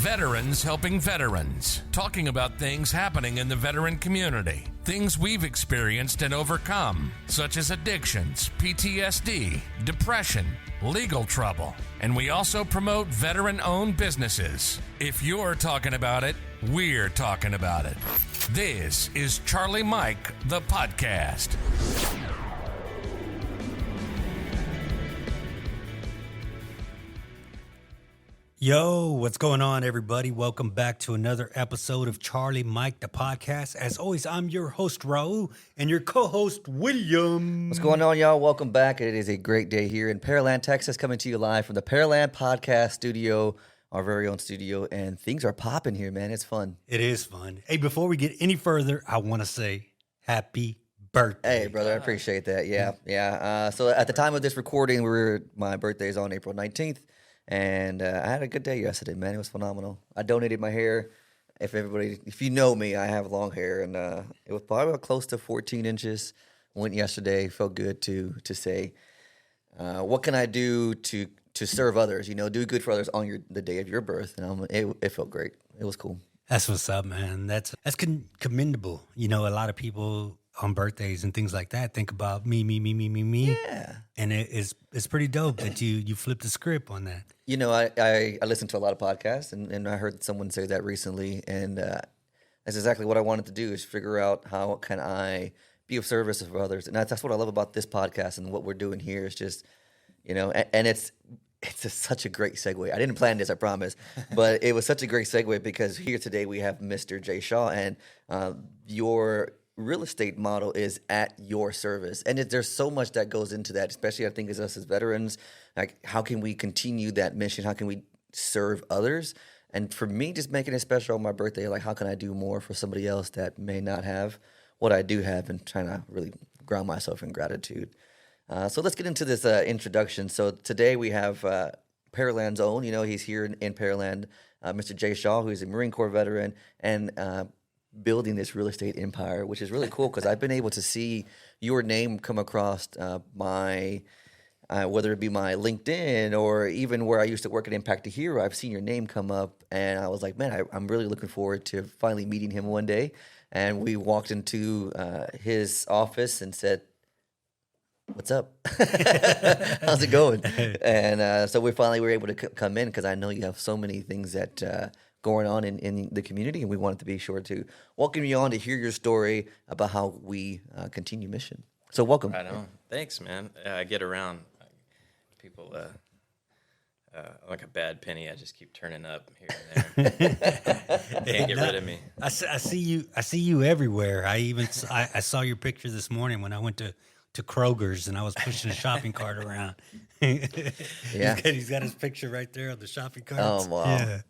Veterans Helping Veterans, talking about things happening in the veteran community, things we've experienced and overcome, such as addictions, PTSD, depression, legal trouble, and we also promote veteran-owned businesses. If you're talking about it, we're talking about it. This is Charlie Mike, the podcast. Yo, what's going on, everybody? Welcome back to another episode of Charlie Mike, the podcast. As always, I'm your host, Raul, and your co-host, William. What's going on, y'all? Welcome back. It is a great day here in Pearland, Texas, coming to you live from the Pearland Podcast Studio, our very own studio, and things are popping here, man. It's fun. It is fun. Hey, before we get any further, I want to say happy birthday. Hey, brother, I appreciate that. Yeah. So at the time of this recording, my birthday is on April 19th. And I had a good day yesterday, man. It was phenomenal. I donated my hair. If you know me, I have long hair, and it was probably close to 14 inches. Went yesterday. Felt good to say, what can I do to serve others? You know, do good for others on the day of your birth. And it felt great. It was cool. That's what's up, man. That's commendable. You know, a lot of people on birthdays and things like that think about me. Yeah. And it's pretty dope that you flipped the script on that. You know, I listen to a lot of podcasts, and I heard someone say that recently, and that's exactly what I wanted to do, is figure out how can I be of service for others. And that's what I love about this podcast and what we're doing here is just, you know, and it's such a great segue. I didn't plan this, I promise, but it was such a great segue because here today we have Mr. Jay Shaw, and your real estate model is at your service. And there's so much that goes into that, especially I think as us as veterans. Like, how can we continue that mission? How can we serve others? And for me, just making it special on my birthday, like, how can I do more for somebody else that may not have what I do have, and trying to really ground myself in gratitude. So let's get into this introduction. So today we have Pearland's own, you know, he's here in Pearland, Mr. Jay Shaw, who's a Marine Corps veteran, and building this real estate empire, which is really cool because I've been able to see your name come across whether it be my LinkedIn or even where I used to work at Impact a Hero. I've seen your name come up, and I was like, man, I'm really looking forward to finally meeting him one day. And we walked into his office and said, what's up? How's it going? And so we finally were able to come in because I know you have so many things that going on in the community, and we wanted to be sure to welcome you on to hear your story about how we continue mission. So welcome. Right on. Thanks, man. I get around. People, like a bad penny, I just keep turning up here and there. Can't get rid of me. I see you everywhere. I saw your picture this morning when I went to Kroger's and I was pushing a shopping cart around. Yeah, he's got his picture right there on the shopping cart. Oh wow! Yeah.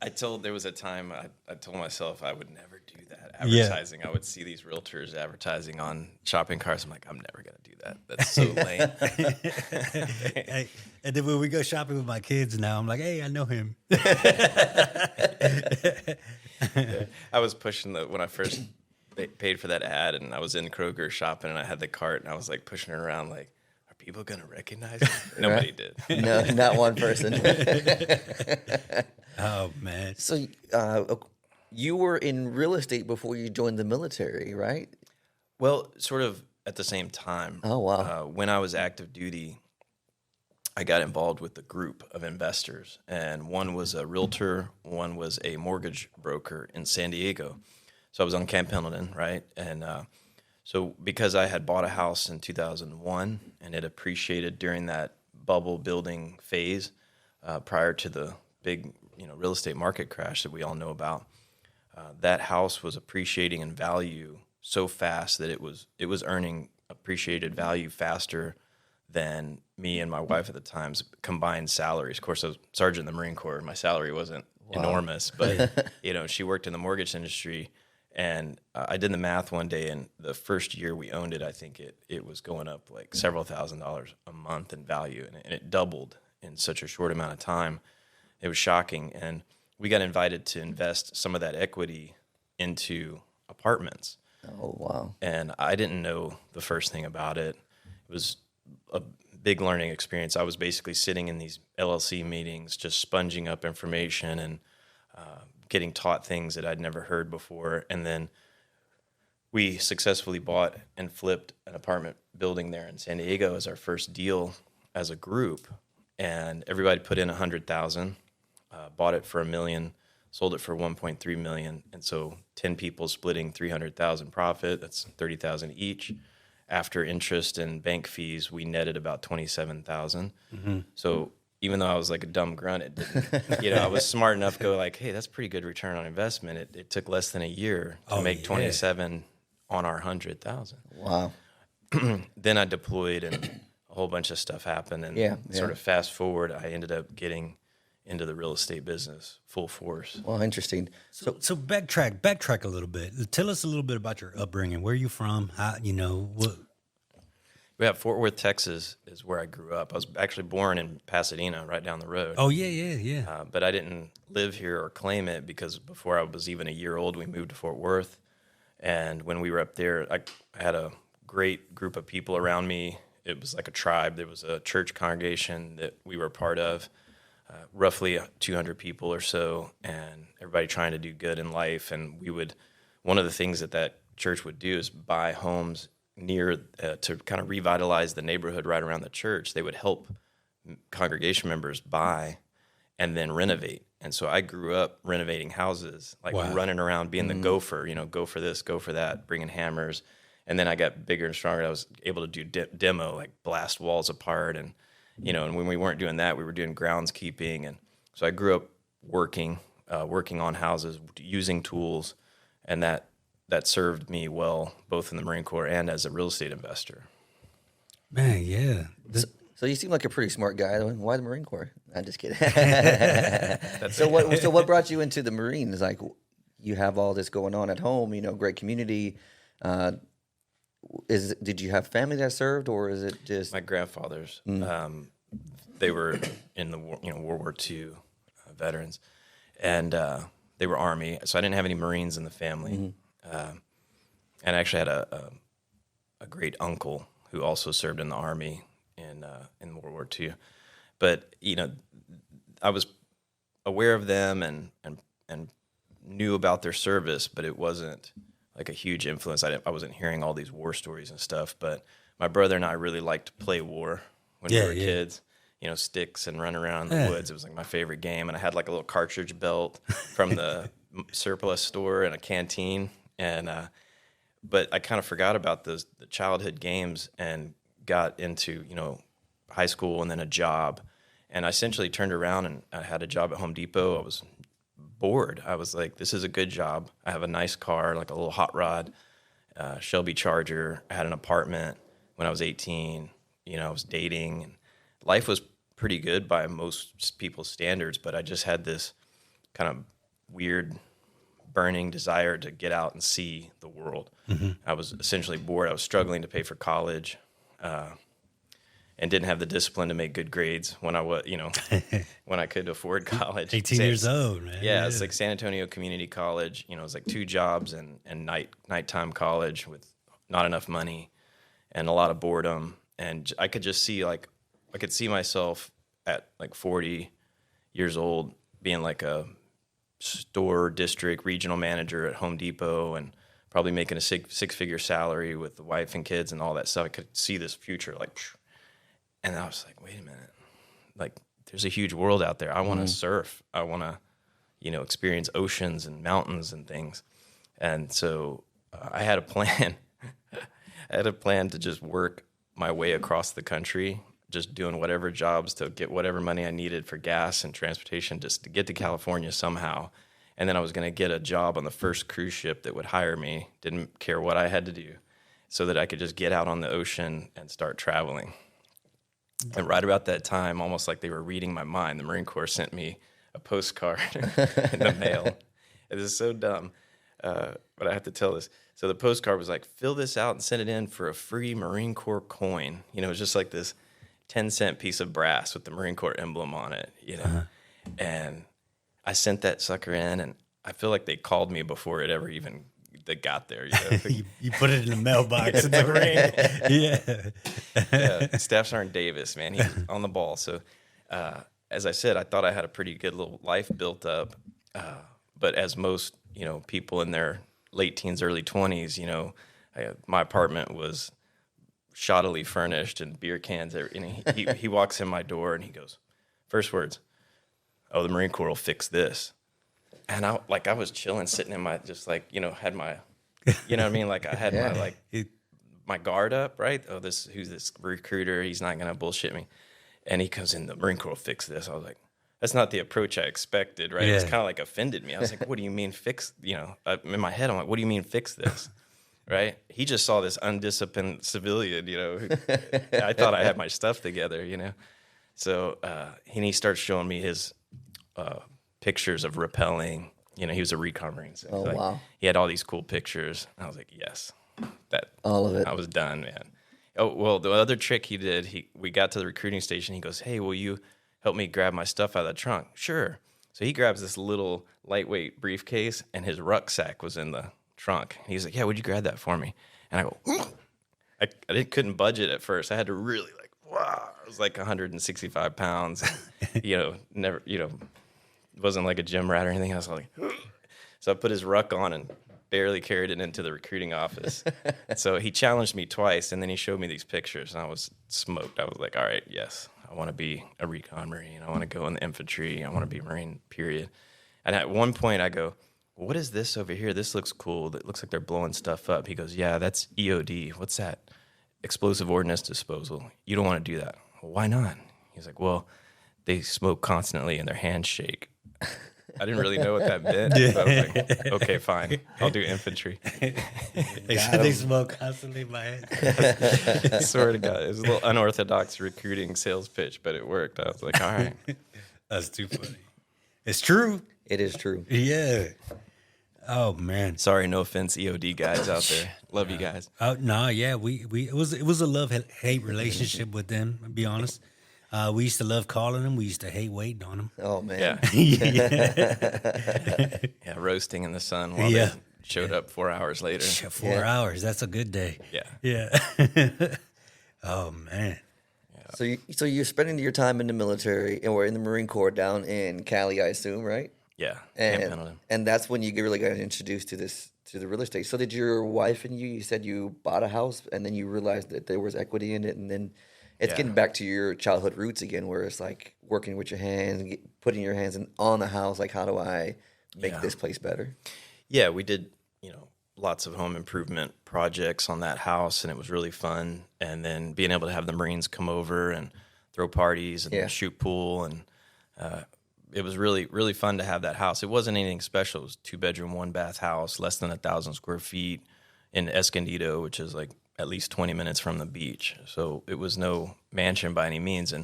There was a time I told myself I would never do that. Advertising, I would see these realtors advertising on shopping carts. I'm like, I'm never gonna do that. That's so lame. And then when we go shopping with my kids now, I'm like, hey, I know him. I was pushing when I first paid for that ad, and I was in Kroger shopping, and I had the cart, and I was like pushing it around, like, are people gonna recognize me? Nobody did. No, not one person. Oh man! So you were in real estate before you joined the military, right? Well, sort of at the same time. Oh wow! When I was active duty, I got involved with a group of investors, and one was a realtor, one was a mortgage broker in San Diego. So I was on Camp Pendleton, right? And so because I had bought a house in 2001 and it appreciated during that bubble building phase prior to the big, real estate market crash that we all know about, that house was appreciating in value so fast that it was earning appreciated value faster than me and my wife at the time's combined salaries. Of course, I was sergeant in the Marine Corps. My salary wasn't enormous, but she worked in the mortgage industry. And I did the math one day, and the first year we owned it, I think it was going up like several $1,000s a month in value, and it doubled in such a short amount of time. It was shocking, and we got invited to invest some of that equity into apartments. Oh, wow. And I didn't know the first thing about it. It was a big learning experience. I was basically sitting in these LLC meetings, just sponging up information and getting taught things that I'd never heard before. And then we successfully bought and flipped an apartment building there in San Diego as our first deal as a group. And everybody put in $100,000, bought it for $1 million, sold it for $1.3 million. And so 10 people splitting $300,000 profit, that's $30,000 each. After interest and bank fees, we netted about $27,000. So even though I was like a dumb grunt, it didn't, I was smart enough to go like, hey, that's pretty good return on investment. It took less than a year to make 27 on our 100,000. Wow. Then I deployed and a whole bunch of stuff happened. And sort of fast forward, I ended up getting into the real estate business full force. Well, interesting. So backtrack a little bit. Tell us a little bit about your upbringing. Where are you from? How, what? Yeah, Fort Worth, Texas is where I grew up. I was actually born in Pasadena, right down the road. Oh, yeah. But I didn't live here or claim it because before I was even a year old, we moved to Fort Worth. And when we were up there, I had a great group of people around me. It was like a tribe. There was a church congregation that we were part of, roughly 200 people or so, and everybody trying to do good in life. And one of the things that church would do is buy homes near to kind of revitalize the neighborhood right around the church. They would help congregation members buy and then renovate. And so I grew up renovating houses, like running around being the gopher, go for this, go for that, bringing hammers. And then I got bigger and stronger. I was able to do demo, like blast walls apart. And, and when we weren't doing that, we were doing groundskeeping. And so I grew up working on houses, using tools, and that served me well, both in the Marine Corps and as a real estate investor. Man, yeah. So you seem like a pretty smart guy. Why the Marine Corps? I'm just kidding. So what brought you into the Marines? Like, you have all this going on at home, great community. Did you have family that served, or is it just my grandfathers? They were in the World War II veterans, and they were Army. So I didn't have any Marines in the family. And I actually had a great uncle who also served in the Army in World War II. But I was aware of them and knew about their service, but it wasn't like a huge influence. I wasn't hearing all these war stories and stuff. But my brother and I really liked to play war when we were kids. Sticks and run around in the woods. It was like my favorite game. And I had like a little cartridge belt from the surplus store and a canteen. And but I kind of forgot about the childhood games and got into high school and then a job. And I essentially turned around and I had a job at Home Depot. I was bored. I was like, this is a good job. I have a nice car, like a little hot rod, Shelby Charger. I had an apartment when I was 18. I was dating, and life was pretty good by most people's standards, but I just had this kind of weird burning desire to get out and see the world. I was essentially bored. I was struggling to pay for college, and didn't have the discipline to make good grades when I was, when I could afford college. 18 years old, man. Yeah, it's like San Antonio Community College. It was like 2 jobs and nighttime college with not enough money and a lot of boredom. And I could just see I could see myself at like 40 years old being like a store district regional manager at Home Depot and probably making a six-figure salary with the wife and kids and all that stuff. I could see this future and I was like, wait a minute, like there's a huge world out there. I want to surf. I want to, experience oceans and mountains and things. And so I had a plan. I had a plan to just work my way across the country, just doing whatever jobs to get whatever money I needed for gas and transportation just to get to California somehow. And then I was going to get a job on the first cruise ship that would hire me, didn't care what I had to do, so that I could just get out on the ocean and start traveling. And right about that time, almost like they were reading my mind, the Marine Corps sent me a postcard in the mail. It is so dumb, but I have to tell this. So the postcard was like, fill this out and send it in for a free Marine Corps coin. It was just like this 10-cent piece of brass with the Marine Corps emblem on it, And I sent that sucker in, and I feel like they called me before it ever even got there. You put it in the mailbox in the Marine. Yeah. Staff Sergeant Davis, man, he's on the ball. So, as I said, I thought I had a pretty good little life built up, But as most, people in their late teens, early 20s, my apartment was shoddily furnished and beer cans. And he walks in my door and he goes, first words, "Oh, the Marine Corps will fix this." And I was chilling, sitting in my, just like, had my, you know what I mean? Like I had my, my guard up, right? Oh, who's this recruiter? He's not going to bullshit me. And he comes in, "The Marine Corps will fix this." I was like, that's not the approach I expected, right? It was kind of like offended me. I was like, what do you mean fix, in my head, I'm like, what do you mean fix this? Right? He just saw this undisciplined civilian, I thought I had my stuff together, So he starts showing me his pictures of rappelling. He was a recon Marine. So wow. He had all these cool pictures. I was like, yes, all of it. I was done, man. Oh, well, the other trick he did, we got to the recruiting station. He goes, "Hey, will you help me grab my stuff out of the trunk?" Sure. So he grabs this little lightweight briefcase, and his rucksack was in the trunk. He's like, "Yeah, would you grab that for me?" And I go, I couldn't budget at first. I had to really wow. It was like 165 pounds. Never, it wasn't like a gym rat or anything. I was like, so I put his ruck on and barely carried it into the recruiting office. So he challenged me twice, and then he showed me these pictures, and I was smoked. I was like, all right, yes, I want to be a recon Marine. I want to go in the infantry. I want to be a Marine, period. And at one point I go, "What is this over here? This looks cool. It looks like they're blowing stuff up." He goes, "Yeah, that's EOD. What's that? Explosive Ordnance Disposal. You don't want to do that." "Well, why not?" He's like, "Well, they smoke constantly and their hands shake." I didn't really know what that meant. But I was like, okay, fine. I'll do infantry. They smoke constantly in my head. I swear to God. It was a little unorthodox recruiting sales pitch, but it worked. I was like, all right. That's too funny. It's true. It is true. Yeah. Oh man. Sorry, no offense, EOD guys out there. Love you guys. No, yeah, we it was a love hate relationship with them. To be honest, we used to love calling them. We used to hate waiting on them. Oh man. Yeah. Yeah, roasting in the sun while they showed up 4 hours later. 4 hours. That's a good day. Yeah. Yeah. Oh man. So you're spending your time in the military or in the Marine Corps down in Cali, I assume, right? Yeah. Camp Pendleton. And that's when you really got introduced to the real estate. So did your wife and you said you bought a house and then you realized that there was equity in it, and then it's getting back to your childhood roots again, where it's like working with your hands, putting your hands on the house. Like, how do I make this place better? Yeah, we did, lots of home improvement projects on that house, and it was really fun. And then being able to have the Marines come over and throw parties and shoot pool, and it was really, really fun to have that house. It wasn't anything special. It was 2-bedroom, 1-bath house, less than 1,000 square feet in Escondido, which is like at least 20 minutes from the beach. So it was no mansion by any means.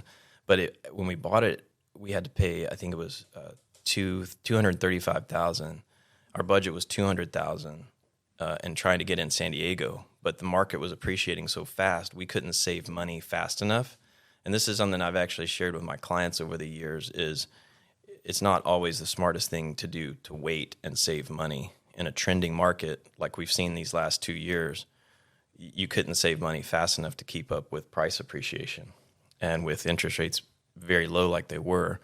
But when we bought it, we had to pay, I think it was $235,000. Our budget was $200,000, and trying to get in San Diego. But the market was appreciating so fast, we couldn't save money fast enough. And this is something I've actually shared with my clients over the years, is it's not always the smartest thing to do to wait and save money. In a trending market like we've seen these last 2 years, you couldn't save money fast enough to keep up with price appreciation. And with interest rates very low like they were,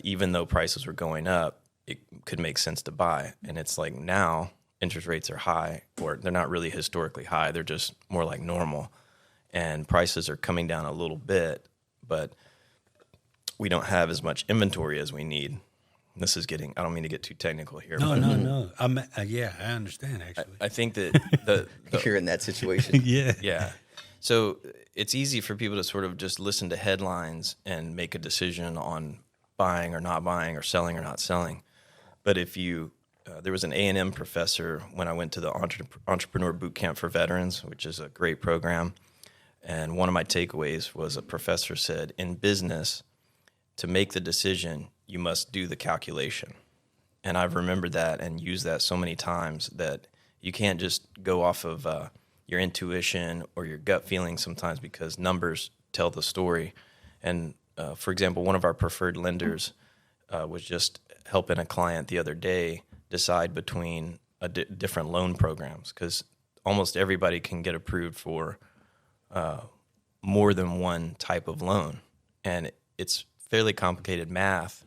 even though prices were going up, it could make sense to buy. And it's like now interest rates are high, or they're not really historically high. They're just more like normal. And prices are coming down a little bit, but we don't have as much inventory as we need. This is getting, I don't mean to get too technical here. No. I understand, actually. I think that You're in that situation. Yeah. So it's easy for people to sort of just listen to headlines and make a decision on buying or not buying, or selling or not selling. But if you, there was an A&M professor when I went to the Entrepreneur Boot Camp for Veterans, which is a great program. And one of my takeaways was a professor said, in business, to make the decision, you must do the calculation. And I've remembered that and used that so many times, that you can't just go off of your intuition or your gut feeling sometimes, because numbers tell the story. And for example, one of our preferred lenders was just helping a client the other day decide between different loan programs, because almost everybody can get approved for more than one type of loan. And it's fairly complicated math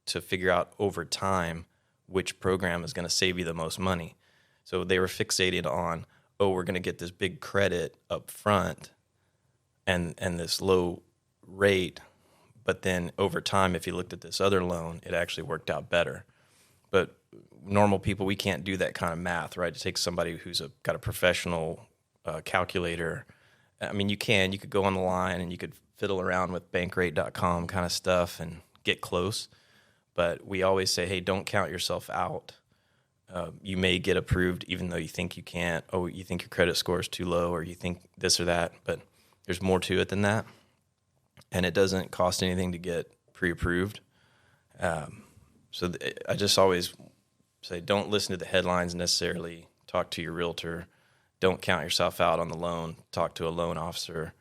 to figure out over time which program is going to save you the most money. So they were fixated on, oh, we're going to get this big credit up front and this low rate. But then over time, if you looked at this other loan, it actually worked out better. But normal people, we can't do that kind of math, right? It takes somebody who's got a professional calculator. I mean, you could go on the line and you could fiddle around with bankrate.com kind of stuff and get close. But we always say, hey, don't count yourself out. You may get approved even though you think you can't. Oh, you think your credit score is too low, or you think this or that. But there's more to it than that. And it doesn't cost anything to get pre-approved. So I just always say, don't listen to the headlines necessarily. Talk to your realtor. Don't count yourself out on the loan. Talk to a loan officer.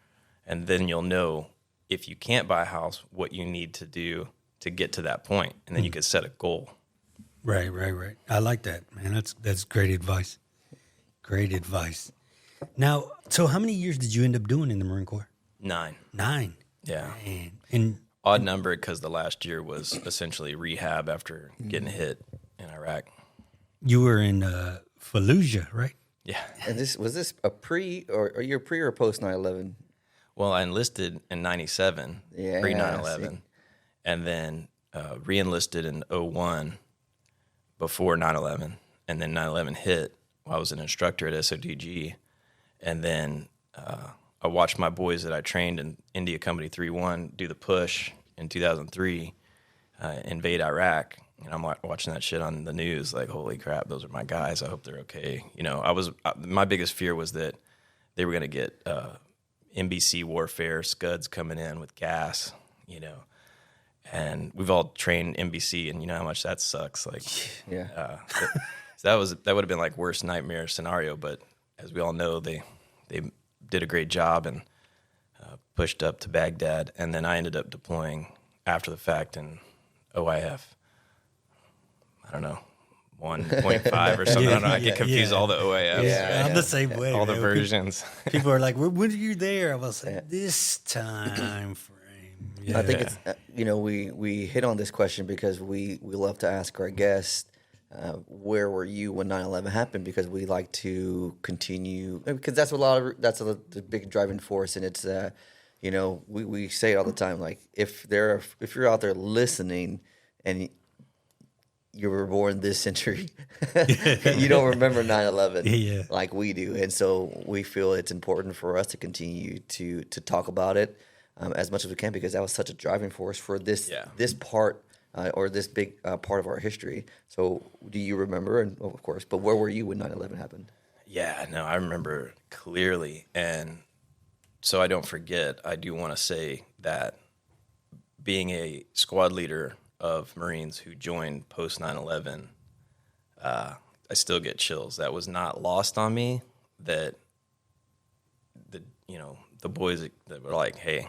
And then you'll know, if you can't buy a house, what you need to do to get to that point. And then you could set a goal. Right. I like that, man. That's great advice. Great advice. Now, so how many years did you end up doing in the Marine Corps? 9. 9. Yeah. Man. And Odd number because the last year was essentially rehab after getting hit in Iraq. you were in Fallujah, right? Yeah. And was this a pre or you're pre or post 9/11? Well, I enlisted in 97, Yeah, pre 9/11, and then re-enlisted in 01 before 9/11, and then 9/11 hit. I was an instructor at SODG, and then I watched my boys that I trained in India Company 3-1 do the push in 2003, invade Iraq, and I'm watching that shit on the news like, holy crap, those are my guys. I hope they're okay. You know, my biggest fear was that they were going to get NBC warfare, Scuds coming in with gas, you know. And we've all trained NBC, and you know how much that sucks. Like, Yeah. so that would have been like worst nightmare scenario. But as we all know, they did a great job and pushed up to Baghdad, and then I ended up deploying after the fact in OIF. I don't know, 1.5 or something. I don't know. I get confused all the OIFs. Yeah, I'm the same way. All the man. versions. People are like, when are you there? I was like, this time frame. Yeah. I think it's we hit on this question because we love to ask our guests, where were you when 9/11 happened? Because we like to continue, because that's the big driving force, and it's we say it all the time, like if you're out there listening and you were born this century, you don't remember 9/11 Yeah. like we do, and so we feel it's important for us to continue to talk about it as much as we can, because that was such a driving force for this part or this big part of our history. So do you remember? And of course, but where were you when 9/11 happened? Yeah, no, I remember clearly. And so I don't forget, I do want to say that being a squad leader of Marines who joined post 9/11, I still get chills. That was not lost on me, that the boys that were like, hey,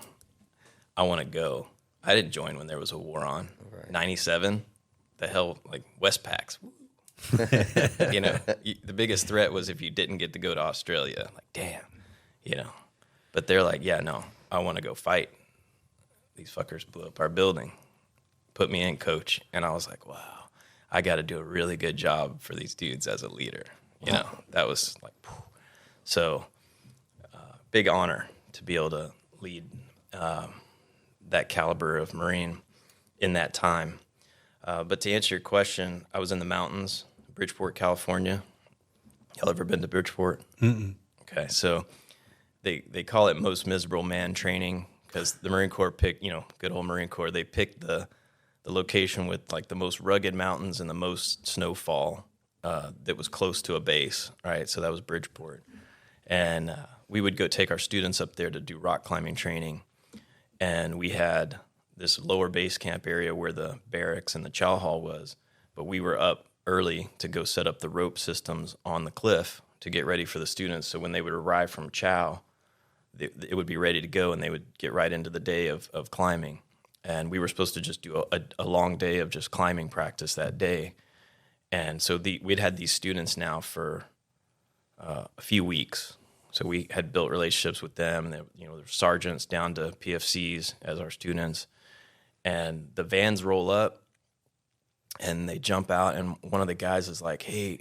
I want to go. I didn't join when there was a war on. Right. 97, the hell, like Westpac's. The biggest threat was if you didn't get to go to Australia. Like, damn, But they're like, yeah, no, I want to go fight. These fuckers blew up our building. Put me in, coach. And I was like, wow, I got to do a really good job for these dudes as a leader. That was like, whew. So big honor to be able to lead that caliber of Marine in that time. But to answer your question, I was in the mountains, Bridgeport, California. Y'all ever been to Bridgeport? Mm-mm. Okay, so they call it most miserable man training because the Marine Corps picked, good old Marine Corps, they picked the location with like the most rugged mountains and the most snowfall that was close to a base, right? So that was Bridgeport. And we would go take our students up there to do rock climbing training. And we had this lower base camp area where the barracks and the chow hall was, but we were up early to go set up the rope systems on the cliff to get ready for the students. So when they would arrive from chow, it would be ready to go, and they would get right into the day of climbing. And we were supposed to just do a long day of just climbing practice that day. And so we'd had these students now for a few weeks. So we had built relationships with them. They, their sergeants down to PFCs as our students. And the vans roll up, and they jump out, and one of the guys is like, hey,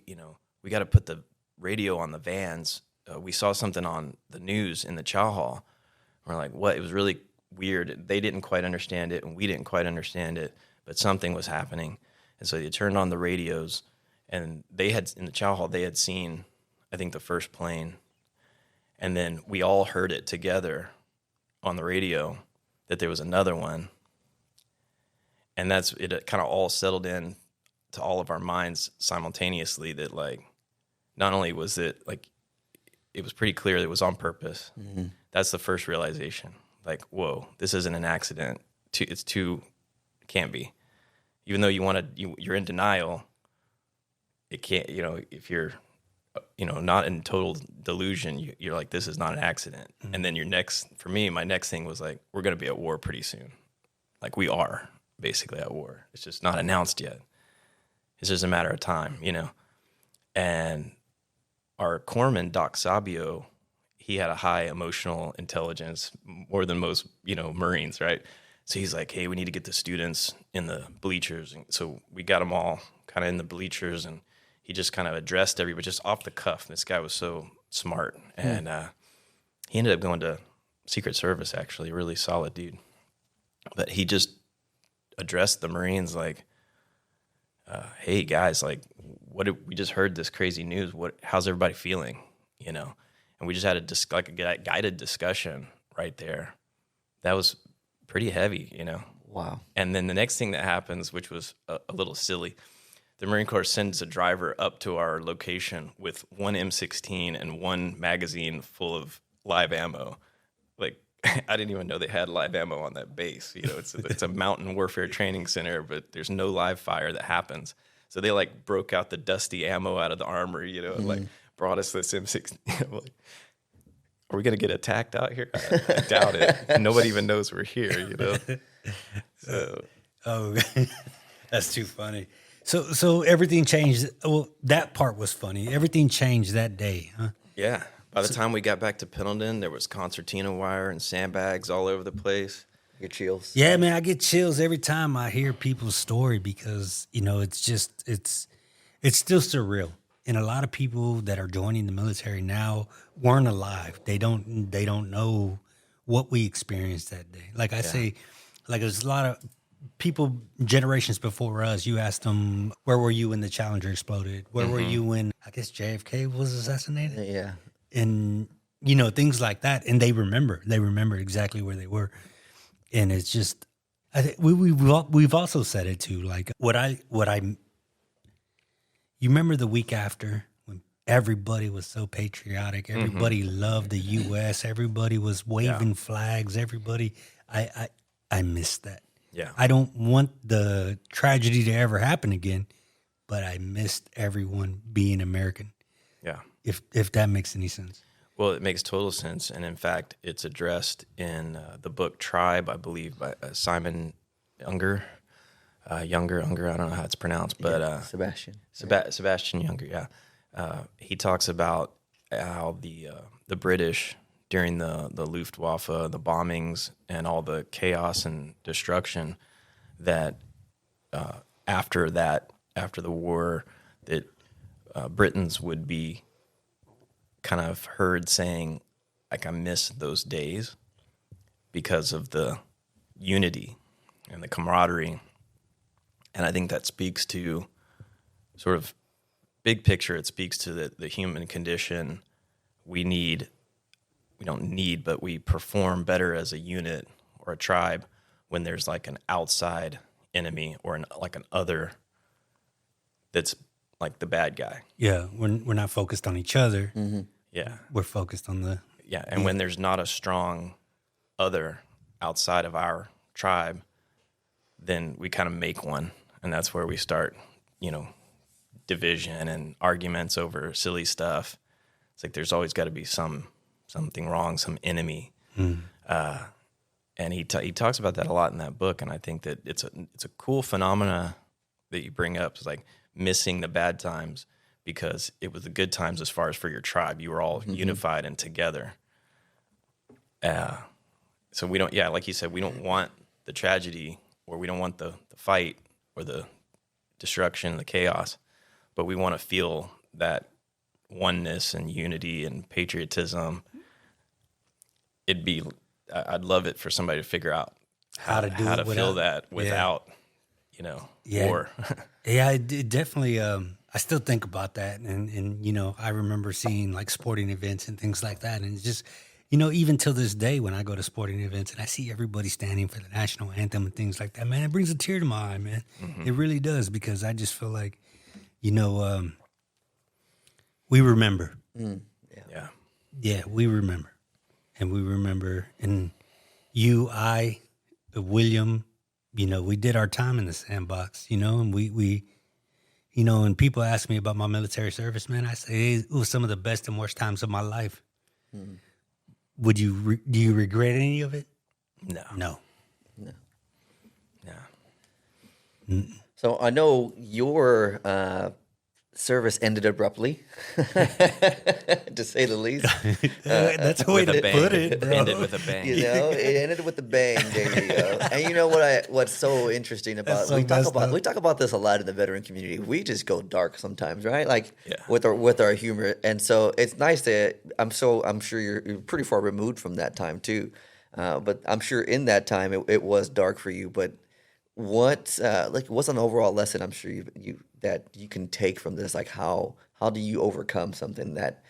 we got to put the radio on the vans. We saw something on the news in the chow hall. We're like, what? It was really weird. They didn't quite understand it, and we didn't quite understand it, but something was happening. And so they turned on the radios, and they had, in the chow hall, they had seen, I think, the first plane. And then we all heard it together on the radio that there was another one. And it kind of all settled in to all of our minds simultaneously that, like, not only was it, like, it was pretty clear that it was on purpose. Mm-hmm. That's the first realization. Like, whoa, this isn't an accident. It can't be. Even though you're in denial, it can't, if you're, not in total delusion, you're like, this is not an accident. Mm-hmm. And then for me, my next thing was like, we're going to be at war pretty soon. Like, we are basically at war. It's just not announced yet. It's just a matter of time, And our corpsman, Doc Sabio, he had a high emotional intelligence, more than most, Marines, right? So he's like, hey, we need to get the students in the bleachers. And so we got them all kind of in the bleachers, and he just kind of addressed everybody just off the cuff. This guy was so smart. And he ended up going to Secret Service, actually, a really solid dude. But he just addressed the Marines like, hey, guys, like, we just heard this crazy news. How's everybody feeling, And we just had a guided discussion right there. That was pretty heavy, Wow. And then the next thing that happens, which was a little silly, the Marine Corps sends a driver up to our location with one M16 and one magazine full of live ammo. Like, I didn't even know they had live ammo on that base. It's a mountain warfare training center, but there's no live fire that happens. So they like broke out the dusty ammo out of the armory, and like brought us this M16. Like, are we gonna get attacked out here? I doubt it. Nobody even knows we're here, So. Oh, that's too funny. So everything changed. Well, that part was funny. Everything changed that day, huh? Yeah. By the time we got back to Pendleton, there was concertina wire and sandbags all over the place. Get chills. Yeah, man, I get chills every time I hear people's story because, it's still surreal. And a lot of people that are joining the military now weren't alive. They don't know what we experienced that day. Like I say, like there's a lot of people, generations before us, you asked them, where were you when the Challenger exploded? Where were you when, I guess, JFK was assassinated? Yeah. And, things like that. And they remember exactly where they were. And it's just, I think we've also said it too. Like you remember the week after when everybody was so patriotic, everybody loved the U.S., everybody was waving flags, everybody. I missed that. Yeah, I don't want the tragedy to ever happen again, but I missed everyone being American. Yeah, if that makes any sense. Well, it makes total sense, and in fact, it's addressed in the book Tribe, I believe, by Simon Younger. Younger, I don't know how it's pronounced, but Sebastian. Sebastian Younger, yeah. He talks about how the British, during the Luftwaffe, the bombings, and all the chaos and destruction, that after the war, that Britons would be kind of heard saying, like, I miss those days because of the unity and the camaraderie. And I think that speaks to sort of big picture. It speaks to the human condition. We perform better as a unit or a tribe when there's like an outside enemy or an other that's like the bad guy. Yeah, we're not focused on each other. Mm-hmm. Yeah. We're focused on the... Yeah, and when there's not a strong other outside of our tribe, then we kind of make one. And that's where we start, division and arguments over silly stuff. It's like there's always got to be something wrong, some enemy. And he talks about that a lot in that book. And I think that it's a cool phenomena that you bring up. It's like missing the bad times because it was the good times as far as for your tribe. You were all unified and together. So we don't, like you said, we don't want the tragedy, or we don't want the fight or the destruction, the chaos, but we want to feel that oneness and unity and patriotism. I'd love it for somebody to figure out how to feel that without, war. Yeah, it definitely. I still think about that, and I remember seeing like sporting events and things like that, and it's just, even till this day when I go to sporting events and I see everybody standing for the national anthem and things like that, man, it brings a tear to my eye, man. Mm-hmm. It really does, because I just feel like, we remember. Yeah, we remember, and you, I, William, we did our time in the sandbox, and we. And people ask me about my military service, man. I say it was some of the best and worst times of my life. Mm. Do you regret any of it? No. So I know your service ended abruptly, to say the least. That's the way to put it, bro. Ended with a bang. It ended with a bang. There you go. And you know what's so interesting about we talk about this a lot in the veteran community. We just go dark sometimes, right? Like with our humor, and so it's nice that I'm sure you're pretty far removed from that time too, but I'm sure in that time it was dark for you. But what's an overall lesson I'm sure that you can take from this? Like how do you overcome something that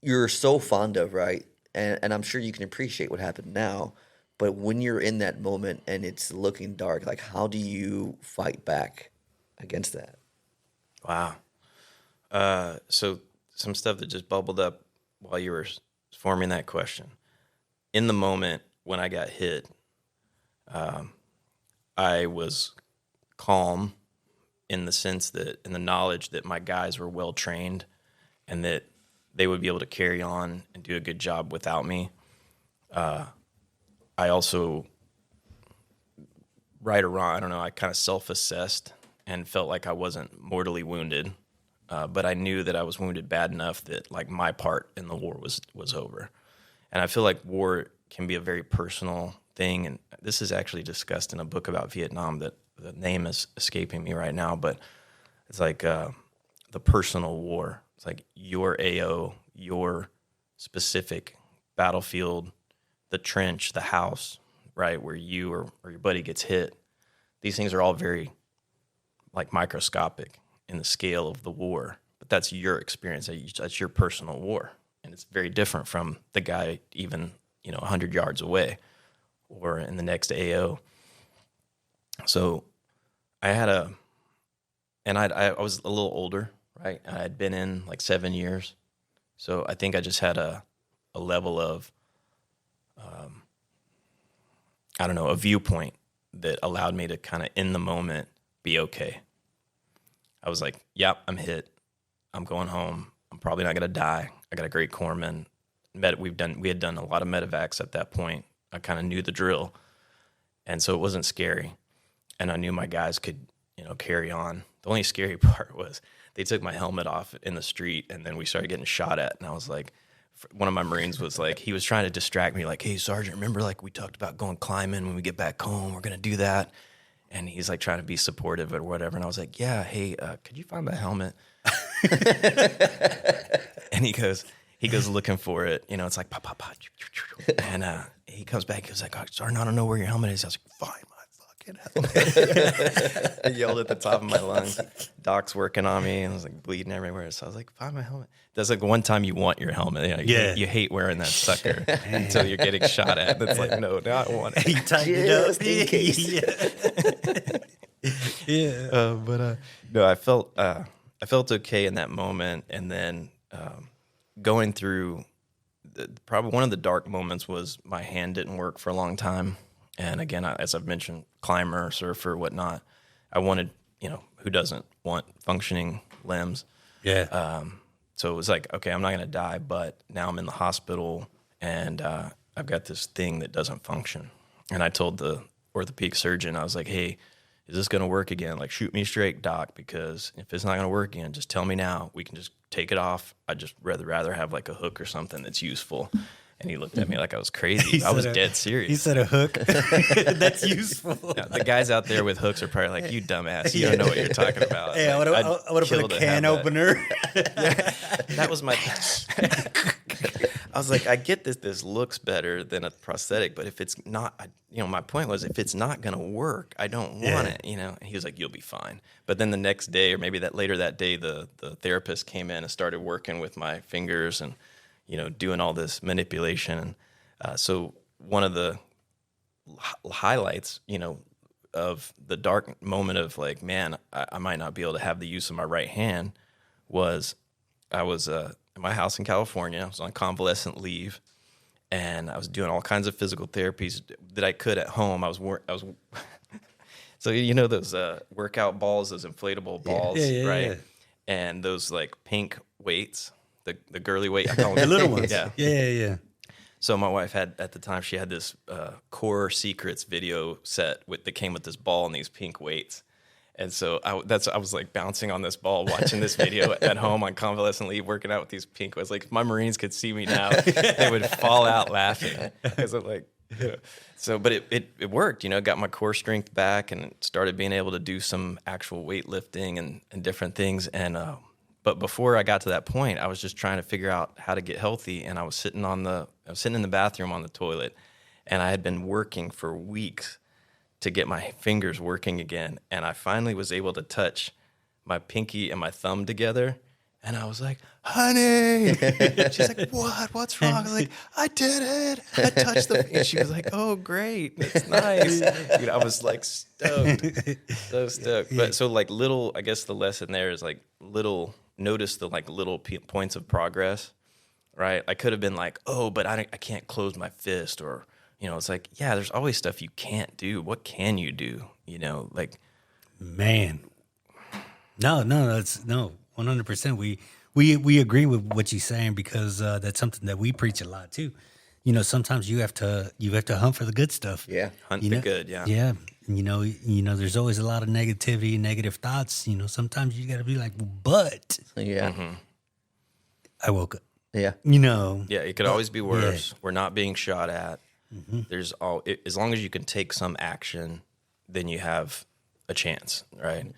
you're so fond of, right? And I'm sure you can appreciate what happened now, but when you're in that moment and it's looking dark, like how do you fight back against that? Wow. So some stuff that just bubbled up while you were forming that question. In the moment when I got hit, I was calm in the knowledge that my guys were well trained and that they would be able to carry on and do a good job without me. I also, right or wrong, I don't know, I kind of self-assessed and felt like I wasn't mortally wounded, but I knew that I was wounded bad enough that like my part in the war was over. And I feel like war can be a very personal thing, and this is actually discussed in a book about Vietnam that the name is escaping me right now, but it's like the personal war. It's like your AO, your specific battlefield, the trench, the house, right, where you or your buddy gets hit. These things are all very like microscopic in the scale of the war, but that's your experience. That's your personal war, and it's very different from the guy even 100 yards away or in the next AO. So I had I was a little older, right? I had been in like 7 years. So I think I just had a level of, a viewpoint that allowed me to kind of in the moment be okay. I was like, yep, I'm hit. I'm going home. I'm probably not going to die. I got a great corpsman. We had done a lot of medevacs at that point. I kind of knew the drill. And so it wasn't scary. And I knew my guys could, carry on. The only scary part was they took my helmet off in the street, and then we started getting shot at. And I was like, one of my Marines was like, he was trying to distract me, like, hey, Sergeant, remember like we talked about going climbing when we get back home? We're going to do that. And he's like trying to be supportive or whatever. And I was like, yeah, hey, could you find my helmet? And he goes looking for it. It's like, pop, pop, pop. And he comes back. He was like, oh, Sergeant, I don't know where your helmet is. I was like, find my fucking helmet. I yelled at the top of my lungs. Doc's working on me. And I was like bleeding everywhere. So I was like, find my helmet. That's like one time you want your helmet. You hate wearing that sucker until you're getting shot at. It's like, no, I want it. You tighten it up. Just in case. Yeah. No, I felt okay in that moment. And then going through probably one of the dark moments was my hand didn't work for a long time. And again, as I've mentioned, climber, surfer, whatnot, I wanted, who doesn't want functioning limbs? Yeah. So it was like, okay, I'm not going to die, but now I'm in the hospital and I've got this thing that doesn't function. And I told the orthopedic surgeon, I was like, hey, is this going to work again? Like, shoot me straight, doc, because if it's not going to work again, just tell me now. We can just take it off. I'd just rather have like a hook or something that's useful. And he looked at me like I was crazy. I was dead serious. He said a hook. That's useful. Yeah, the guys out there with hooks are probably like, you dumbass. You don't know what you're talking about. Yeah, Like, I would have put a can opener. That was my... I was like, I get this looks better than a prosthetic, but if it's not, my point was, if it's not going to work, I don't want it, And he was like, you'll be fine. But then the next day, or maybe later that day, the therapist came in and started working with my fingers and, doing all this manipulation. And so one of the highlights, of the dark moment of like, man, I might not be able to have the use of my right hand was I was in my house in California. I was on convalescent leave, and I was doing all kinds of physical therapies that I could at home. I was so those workout balls, those inflatable balls, right? Yeah. And those like pink weights, the girly weight, I call them the little ones. Yeah. So my wife had at the time she had this Core Secrets video set that came with this ball and these pink weights. And so I was like bouncing on this ball, watching this video at home on convalescent leave, working out with these pink ones. Like if my Marines could see me now, they would fall out laughing because I'm like, So, but it worked. Got my core strength back and started being able to do some actual weightlifting and different things. And but before I got to that point, I was just trying to figure out how to get healthy. And I was sitting in the bathroom on the toilet, and I had been working for weeks to get my fingers working again. And I finally was able to touch my pinky and my thumb together. And I was like, honey. She's like, what? What's wrong? I was like, I did it. I touched the... And she was like, oh, great. It's nice. I was like stoked. So stoked. But so like I guess the lesson there is like notice the like little points of progress, right? I could have been like, oh, but I can't close my fist, or... it's like, yeah, there's always stuff you can't do. What can you do? Like, man, no, 100%. We agree with what you're saying, because that's something that we preach a lot too. Sometimes you have to hunt for the good stuff. Yeah, hunt the good. Yeah, yeah. There's always a lot of negativity, negative thoughts. Sometimes you got to be like, but yeah, I woke up. Yeah, yeah. It could always be worse. Yeah. We're not being shot at. Mm-hmm. There's as long as you can take some action, then you have a chance, right?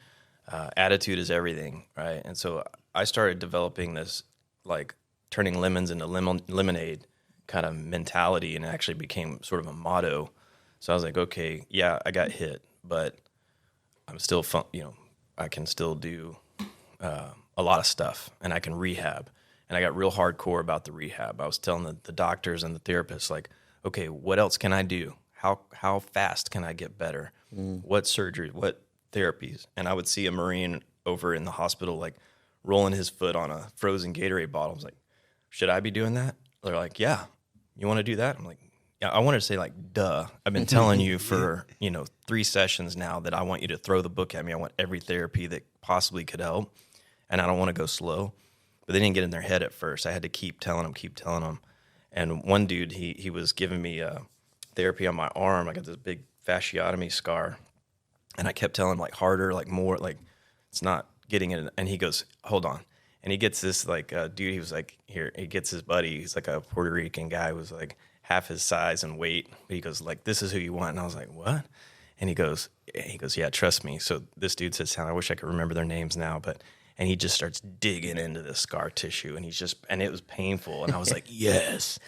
Attitude is everything, right? And so I started developing this, like turning lemons into lemonade kind of mentality, and it actually became sort of a motto. So I was like, okay, yeah, I got hit, but I'm still fun. I can still do a lot of stuff, and I can rehab. And I got real hardcore about the rehab. I was telling the doctors and the therapists, like, okay, what else can I do? How fast can I get better? What surgery? What therapies? And I would see a Marine over in the hospital, like rolling his foot on a frozen Gatorade bottle. I was like, should I be doing that? They're like, yeah. You want to do that? I'm like, yeah. I wanted to say like, duh. I've been telling you for 3 sessions now that I want you to throw the book at me. I want every therapy that possibly could help, and I don't want to go slow. But they didn't get in their head at first. I had to keep telling them. And one dude, he was giving me therapy on my arm. I got this big fasciotomy scar. And I kept telling him, like, harder, like, more, like, it's not getting it. And he goes, hold on. And he gets this, like, dude, he was like, here, he gets his buddy. He's like a Puerto Rican guy who was like half his size and weight. He goes, like, this is who you want. And I was like, what? And he goes, yeah, trust me. So this dude says, I wish I could remember their names now, but... And he just starts digging into the scar tissue, and it was painful. And I was like, yes,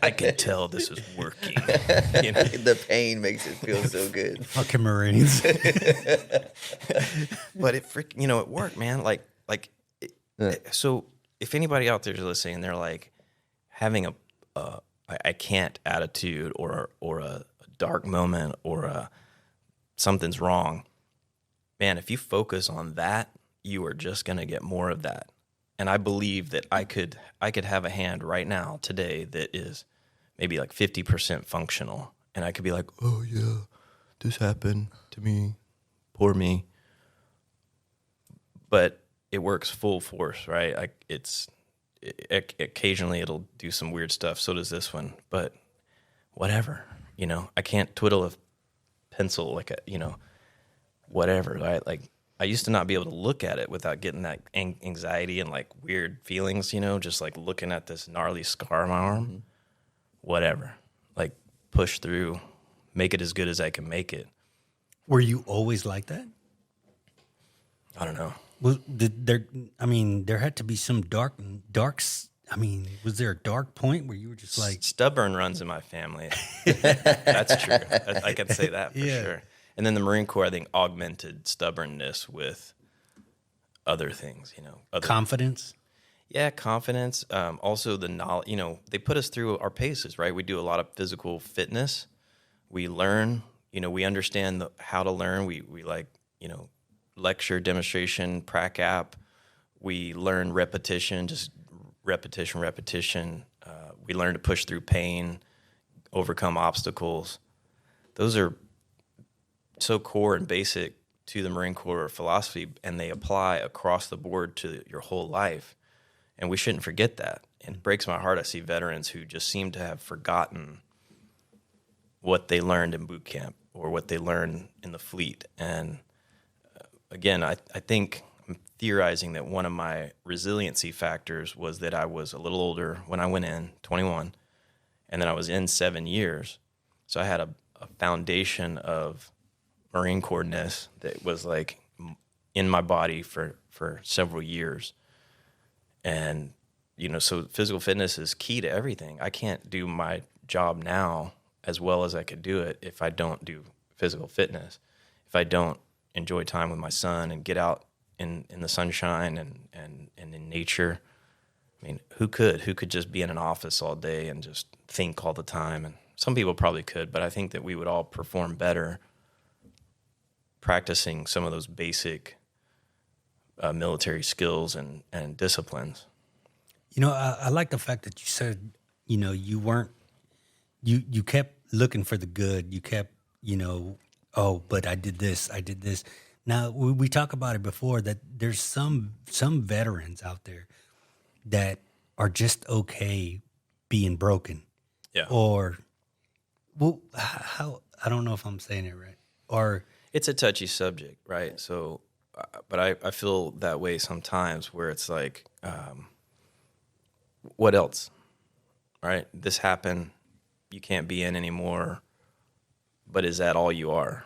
I could tell this is working. The pain makes it feel so good. Fucking Marines. But it worked, man. So if anybody out there is listening, they're like having a I can't attitude or a dark moment or something's wrong, man, if you focus on that, you are just going to get more of that. And I believe that I could have a hand right now today that is maybe like 50% functional. And I could be like, oh yeah, this happened to me, poor me. But it works full force, right? Occasionally it'll do some weird stuff. So does this one, but whatever, I can't twiddle a pencil like whatever, right? Like, I used to not be able to look at it without getting that anxiety and like weird feelings, just like looking at this gnarly scar on my arm. whatever, like push through, make it as good as I can make it. Were you always like that? I don't know. Well, there had to be some darks. I mean, was there a dark point where you were just like Stubborn runs in my family. That's true. I can say that for sure. And then the Marine Corps, I think, augmented stubbornness with other things, confidence? Yeah, confidence. Also the knowledge, they put us through our paces, right? We do a lot of physical fitness. We learn, we understand how to learn. We like, lecture, demonstration, prac app. We learn repetition, just repetition. We learn to push through pain, overcome obstacles. Those are so core and basic to the Marine Corps philosophy, and they apply across the board to your whole life. And we shouldn't forget that. And it breaks my heart. I see veterans who just seem to have forgotten what they learned in boot camp or what they learned in the fleet. And again, I think I'm theorizing that one of my resiliency factors was that I was a little older when I went in, 21, and then I was in 7 years. So I had a foundation of Marine Corps-ness that was like in my body for several years. And, so physical fitness is key to everything. I can't do my job now as well as I could do it if I don't do physical fitness, if I don't enjoy time with my son and get out in the sunshine and in nature. I mean, who could just be in an office all day and just think all the time? And some people probably could, but I think that we would all perform better practicing some of those basic military skills and disciplines. I like the fact that you said, you weren't, you kept looking for the good. You kept, but I did this. Now, we talk about it before that there's some veterans out there that are just okay being broken. Yeah. Or, how, I don't know if I'm saying it right. Or it's a touchy subject, right? So, but I feel that way sometimes where it's like, what else, right? This happened, you can't be in anymore, but is that all you are?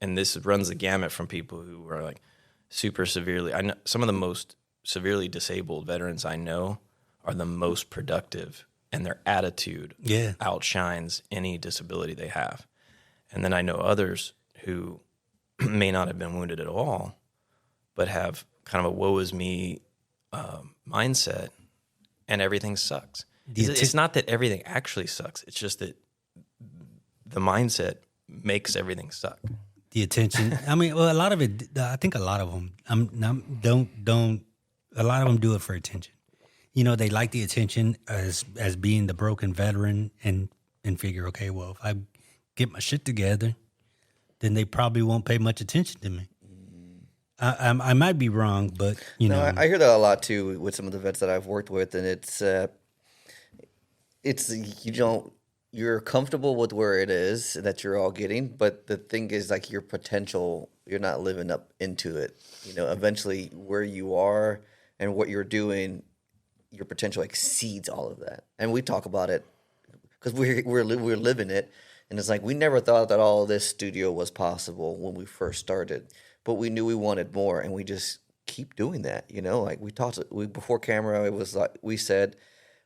And this runs the gamut from people who are like super severely, I know some of the most severely disabled veterans I know are the most productive, and their attitude outshines any disability they have. And then I know others who may not have been wounded at all, but have kind of a woe is me mindset, and everything sucks. It's not that everything actually sucks. It's just that the mindset makes everything suck. The attention. I mean, well, a lot of it. I think a lot of them. Don't. A lot of them do it for attention. They like the attention as being the broken veteran, and figure, okay, well, if I get my shit together, then they probably won't pay much attention to me. I might be wrong, but No, I hear that a lot too with some of the vets that I've worked with, and you're comfortable with where it is that you're all getting, but the thing is, like, your potential, you're not living up into it. Eventually where you are and what you're doing, your potential exceeds all of that. And we talk about it because we're living it. And it's like, we never thought that all of this studio was possible when we first started, but we knew we wanted more, and we just keep doing that. Like before camera, it was like we said,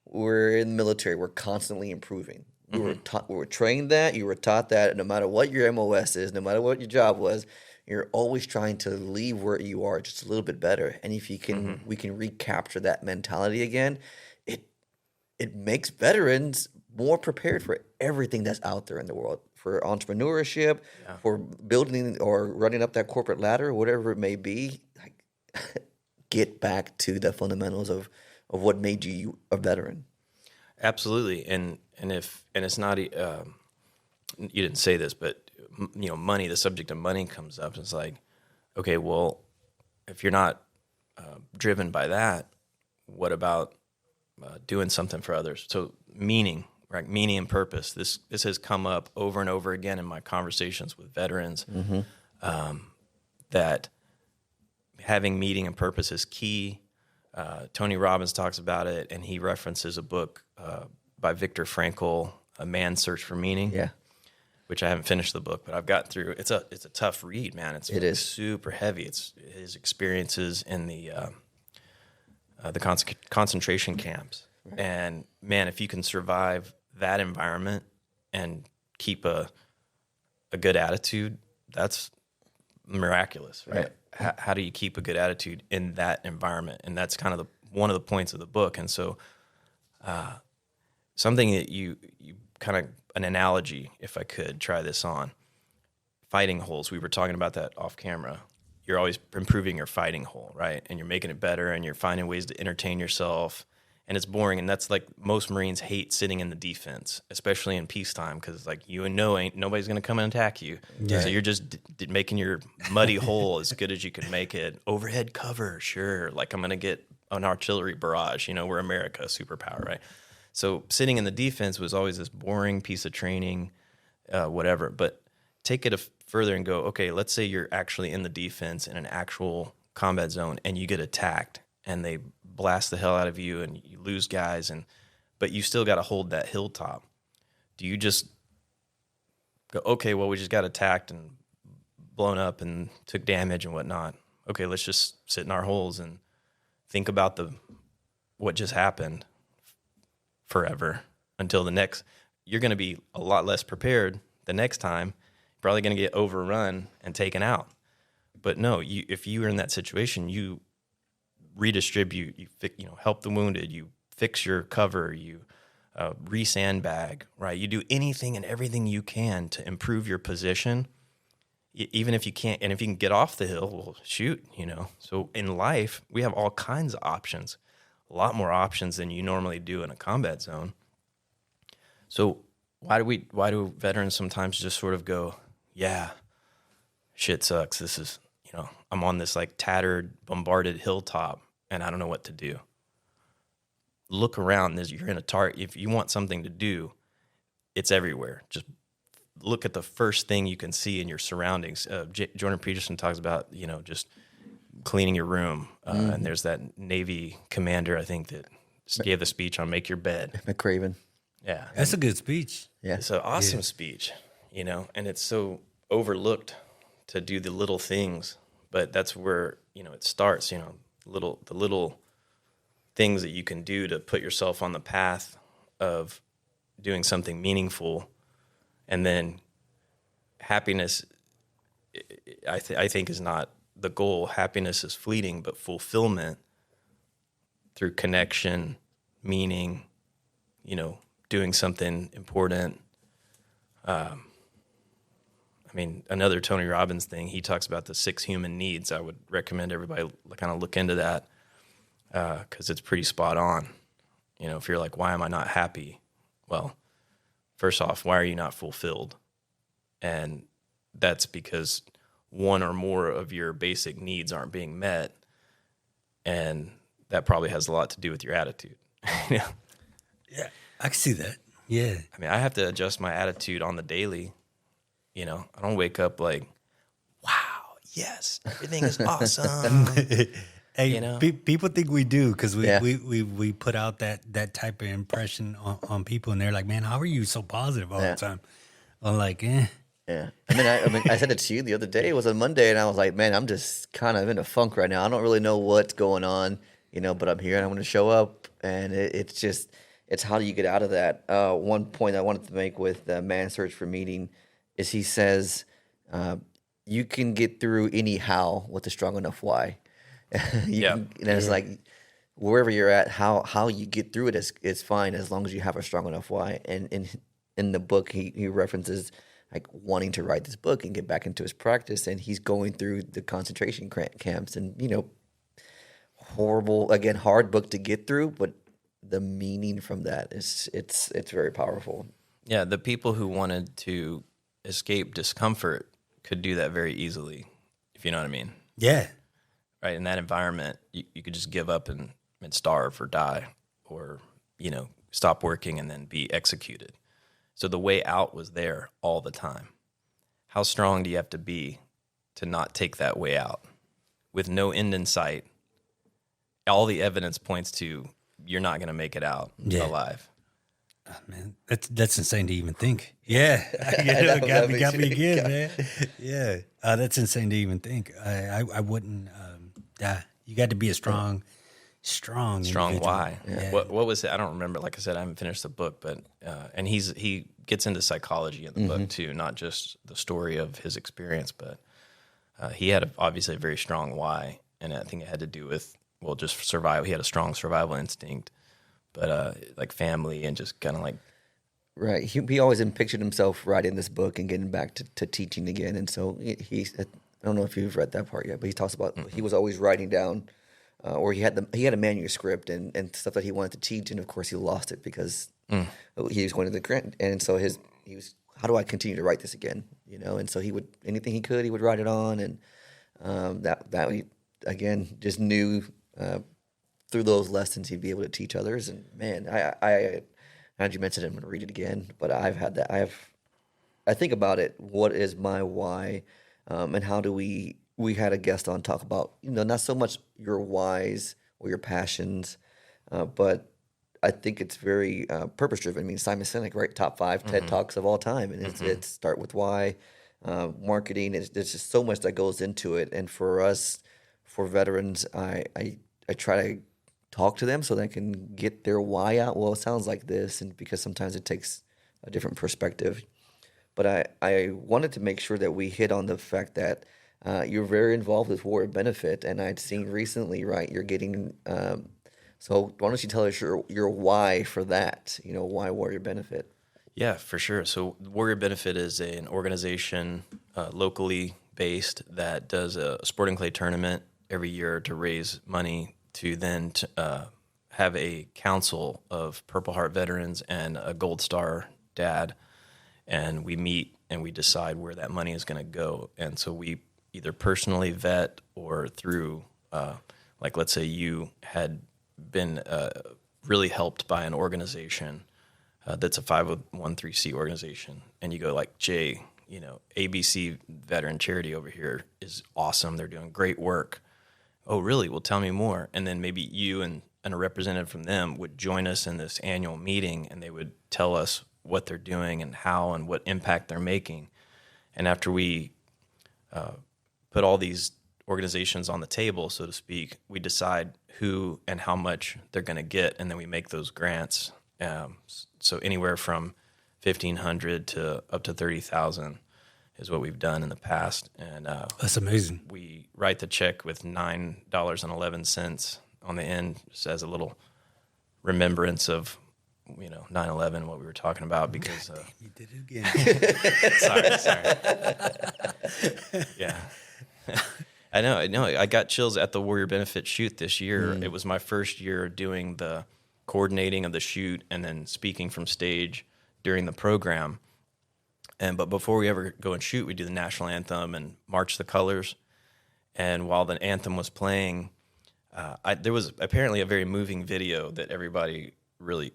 we're in the military, we're constantly improving. We were trained that, you were taught that no matter what your MOS is, no matter what your job was, you're always trying to leave where you are just a little bit better. And if you can, we can recapture that mentality again. It makes veterans more prepared for everything that's out there in the world, for entrepreneurship, for building or running up that corporate ladder, whatever it may be. Like, get back to the fundamentals of what made you a veteran. Absolutely, and it's not. You didn't say this, but money. The subject of money comes up. It's like, okay, well, if you're not driven by that, what about doing something for others? So meaning, right? Meaning and purpose. This has come up over and over again in my conversations with veterans. That having meaning and purpose is key. Tony Robbins talks about it, and he references a book by Viktor Frankl, A Man's Search for Meaning. Yeah. Which I haven't finished the book, but I've got through. It's a tough read, man. It is super heavy. It's his experiences in the concentration camps, and man, if you can survive that environment and keep a good attitude, that's miraculous, right? How do you keep a good attitude in that environment? And that's kind of one of the points of the book. And so, something that you kind of, an analogy, if I could try this on, fighting holes. We were talking about that off camera. You're always improving your fighting hole, right? And you're making it better, and you're finding ways to entertain yourself. And it's boring, and that's like most Marines hate sitting in the defense, especially in peacetime, because like ain't nobody's going to come and attack you. Yeah. So you're just making your muddy hole as good as you can make it. Overhead cover, sure. Like I'm going to get an artillery barrage. We're America, superpower, right? So sitting in the defense was always this boring piece of training, whatever. But take it further and go, okay, let's say you're actually in the defense in an actual combat zone and you get attacked and they blast the hell out of you and you lose guys, but you still got to hold that hilltop. Do you just go, okay, well, we just got attacked and blown up and took damage and whatnot. Okay, let's just sit in our holes and think about what just happened forever until the next. You're going to be a lot less prepared the next time. You're probably going to get overrun and taken out. But no, if you are in that situation, you redistribute, you help the wounded, you fix your cover, you re-sandbag, right? You do anything and everything you can to improve your position, even if you can't. And if you can get off the hill, well, shoot, So in life, we have all kinds of options. A lot more options than you normally do in a combat zone. So why do veterans sometimes just sort of go, yeah, shit sucks. This is, I'm on this like tattered, bombarded hilltop and I don't know what to do. Look around. You're in a target. If you want something to do, it's everywhere. Just look at the first thing you can see in your surroundings. Jordan Peterson talks about, just cleaning your room. And there's that Navy commander, I think, that gave the speech on make your bed. McRaven. Yeah. That's a good speech. Yeah. It's an awesome speech, and it's so overlooked to do the little things, but that's where, it starts, the little things that you can do to put yourself on the path of doing something meaningful. And then happiness, I think is not the goal. Happiness is fleeting, but fulfillment through connection, meaning, doing something important. Another Tony Robbins thing, he talks about the 6 human needs. I would recommend everybody kind of look into that because it's pretty spot on. If you're like, why am I not happy? Well, first off, why are you not fulfilled? And that's because one or more of your basic needs aren't being met. And that probably has a lot to do with your attitude. Yeah, I can see that. Yeah. I have to adjust my attitude on the daily. I don't wake up like, wow, yes, everything is awesome. Hey, people think we do because we put out that type of impression on people, and they're like, man, how are you so positive all the time? I'm like, eh. Yeah. I said it to you the other day. It was a Monday, and I was like, man, I'm just kind of in a funk right now. I don't really know what's going on, but I'm here and I'm going to show up. And it's how do you get out of that? One point I wanted to make with Man's Search for Meaning is he says, you can get through any how with a strong enough why. It's like wherever you're at, how you get through it is fine as long as you have a strong enough why. And in the book, he references like wanting to write this book and get back into his practice, and he's going through the concentration camps and horrible, again, hard book to get through, but the meaning from that it's very powerful. Yeah, the people who wanted to escape discomfort could do that very easily, if you know what I mean. Yeah. Right, in that environment, you could just give up and starve or die or, stop working and then be executed. So the way out was there all the time. How strong do you have to be to not take that way out? With no end in sight, all the evidence points to you're not going to make it out alive. Man, that's insane to even think. Yeah, know, got me me too. again, man. Yeah, that's insane to even think. I wouldn't. You got to be a strong individual. why. Yeah. What was it? I don't remember. Like I said, I haven't finished the book, but and he gets into psychology in the book too, not just the story of his experience, but he had obviously a very strong why, and I think it had to do with just survival. He had a strong survival instinct, but like family and just kind of like. Right. He always pictured himself writing this book and getting back to teaching again. And so he I don't know if you've read that part yet, but he talks about he was always writing down, or he had a manuscript and stuff that he wanted to teach, and of course he lost it because he was going to the grant, and so he was, how do I continue to write this again? You know, and so he would, anything he could, he would write it on, and that he, again, just knew through those lessons he'd be able to teach others. And man, I now that you mentioned it, I'm going to read it again, but I've had that. I think about it. What is my why, and how do we had a guest on talk about, not so much your whys or your passions, but I think it's very purpose driven. I mean, Simon Sinek, right? Top 5 TED Talks of all time, and it's start with why. Marketing is, there's just so much that goes into it, and for us, for veterans, I try to talk to them so they can get their why out. Well, it sounds like this, and because sometimes it takes a different perspective. But I wanted to make sure that we hit on the fact that you're very involved with Warrior Benefit, and I'd seen recently, right, you're getting, so why don't you tell us your why for that, why Warrior Benefit? Yeah, for sure. So Warrior Benefit is an organization locally based that does a sporting clay tournament every year to raise money to then have a council of Purple Heart veterans and a Gold Star dad, and we meet and we decide where that money is going to go. And so we either personally vet or through, like let's say you had been really helped by an organization that's a 501(c) organization, and you go like, Jay, ABC Veteran Charity over here is awesome. They're doing great work. Oh, really? Well, tell me more. And then maybe you and a representative from them would join us in this annual meeting, and they would tell us what they're doing and how and what impact they're making. And after we put all these organizations on the table, so to speak, we decide who and how much they're going to get, and then we make those grants. So anywhere from $1,500 to up to $30,000 is what we've done in the past. And That's amazing. we write the check with $9.11 on the end, just as a little remembrance of 9/11, what we were talking about, because You did it again. sorry. Yeah. I know. I got chills at the Warrior Benefit shoot this year. It was my first year doing the coordinating of the shoot and then speaking from stage during the program. But before we ever go and shoot, we do the national anthem and march the colors. And while the anthem was playing, there was apparently a very moving video that everybody really,